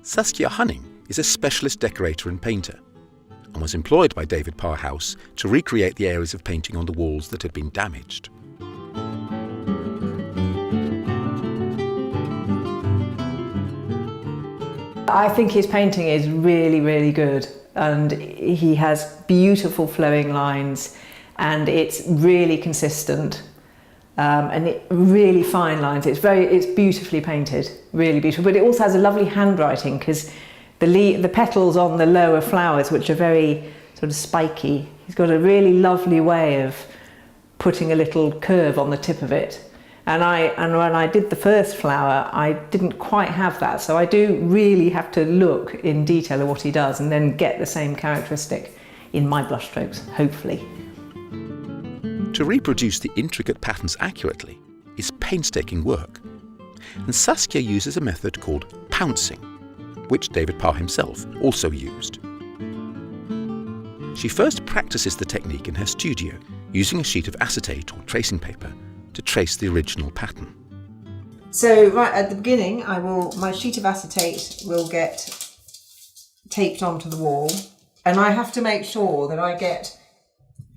Saskia Huning is a specialist decorator and painter and was employed by David Parr House to recreate the areas of painting on the walls that had been damaged. I think his painting is really, really good, and he has beautiful flowing lines, and it's really consistent, and really fine lines. It's beautifully painted, really beautiful. But it also has a lovely handwriting, because the petals on the lower flowers, which are very sort of spiky, he's got a really lovely way of putting a little curve on the tip of it. And when I did the first flower, I didn't quite have that. So I do really have to look in detail at what he does and then get the same characteristic in my brushstrokes, hopefully. To reproduce the intricate patterns accurately is painstaking work. And Saskia uses a method called pouncing, which David Parr himself also used. She first practices the technique in her studio, using a sheet of acetate or tracing paper to trace the original pattern. So right at the beginning, my sheet of acetate will get taped onto the wall, and I have to make sure that I get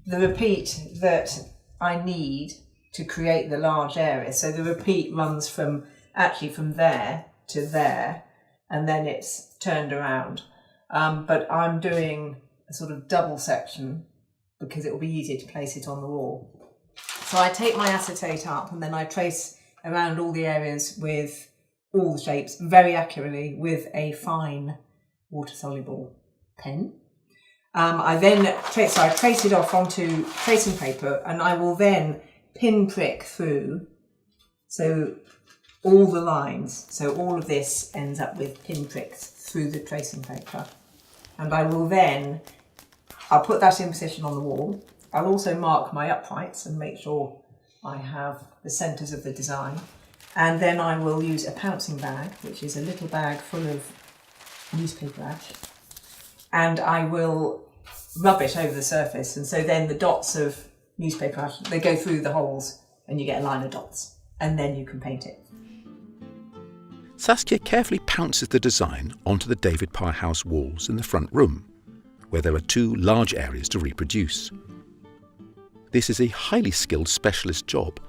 the repeat that I need to create the large area. So the repeat runs from there to there, and then it's turned around. But I'm doing a sort of double section because it will be easier to place it on the wall. So I take my acetate up and then I trace around all the areas with all the shapes very accurately with a fine water-soluble pen. I trace it off onto tracing paper, and I will then pin prick through, so all the lines. So all of this ends up with pin pricks through the tracing paper. And I'll put that in position on the wall. I'll also mark my uprights and make sure I have the centres of the design. And then I will use a pouncing bag, which is a little bag full of newspaper ash. And I will rub it over the surface. And so then the dots of newspaper ash, they go through the holes and you get a line of dots. And then you can paint it. Saskia carefully pounces the design onto the David Parr House walls in the front room, where there are two large areas to reproduce. This is a highly skilled specialist job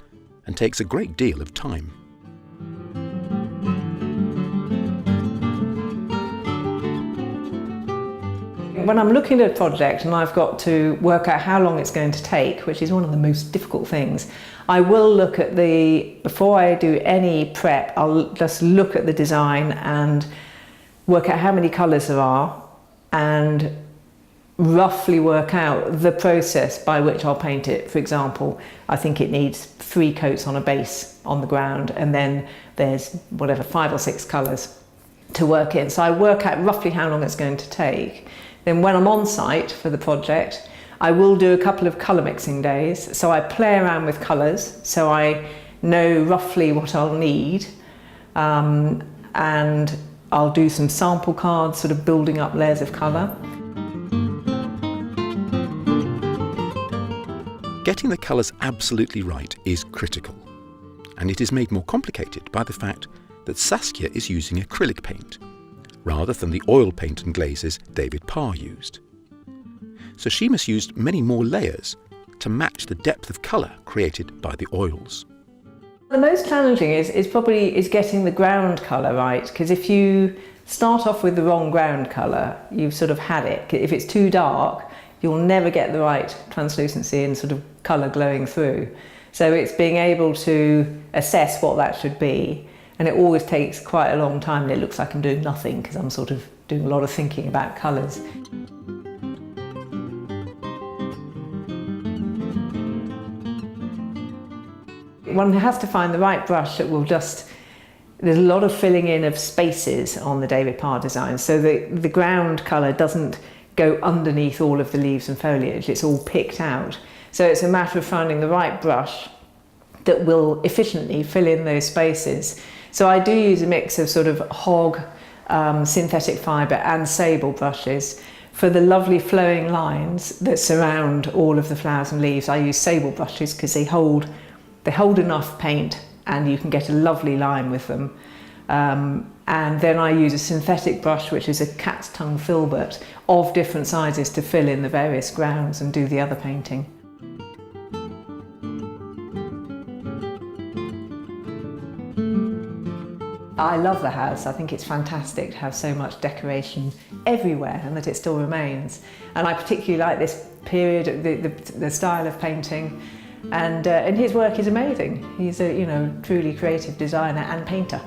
and takes a great deal of time. When I'm looking at a project and I've got to work out how long it's going to take, which is one of the most difficult things, I will look at before I do any prep, I'll just look at the design and work out how many colours there are and roughly work out the process by which I'll paint it. For example, I think it needs 3 coats on a base on the ground, and then there's 5 or 6 colours to work in. So I work out roughly how long it's going to take. Then when I'm on site for the project, I will do a couple of colour mixing days. So I play around with colours, so I know roughly what I'll need, and I'll do some sample cards, sort of building up layers of colour. Getting the colours absolutely right is critical, and it is made more complicated by the fact that Saskia is using acrylic paint, rather than the oil paint and glazes David Parr used. So she must use many more layers to match the depth of colour created by the oils. The most challenging is probably getting the ground colour right, because if you start off with the wrong ground colour, you've sort of had it. If it's too dark, you'll never get the right translucency and sort of colour glowing through. So it's being able to assess what that should be, and it always takes quite a long time, and it looks like I'm doing nothing because I'm sort of doing a lot of thinking about colours. One has to find the right brush that will just, there's a lot of filling in of spaces on the David Parr design, so the ground colour doesn't go underneath all of the leaves and foliage, it's all picked out. So it's a matter of finding the right brush that will efficiently fill in those spaces. So I do use a mix of sort of hog, synthetic fibre and sable brushes. For the lovely flowing lines that surround all of the flowers and leaves, I use sable brushes because they hold enough paint and you can get a lovely line with them. And then I use a synthetic brush, which is a cat's tongue filbert of different sizes, to fill in the various grounds and do the other painting. I love the house. I think it's fantastic to have so much decoration everywhere and that it still remains. And I particularly like this period, the style of painting, and his work is amazing. He's a truly creative designer and painter.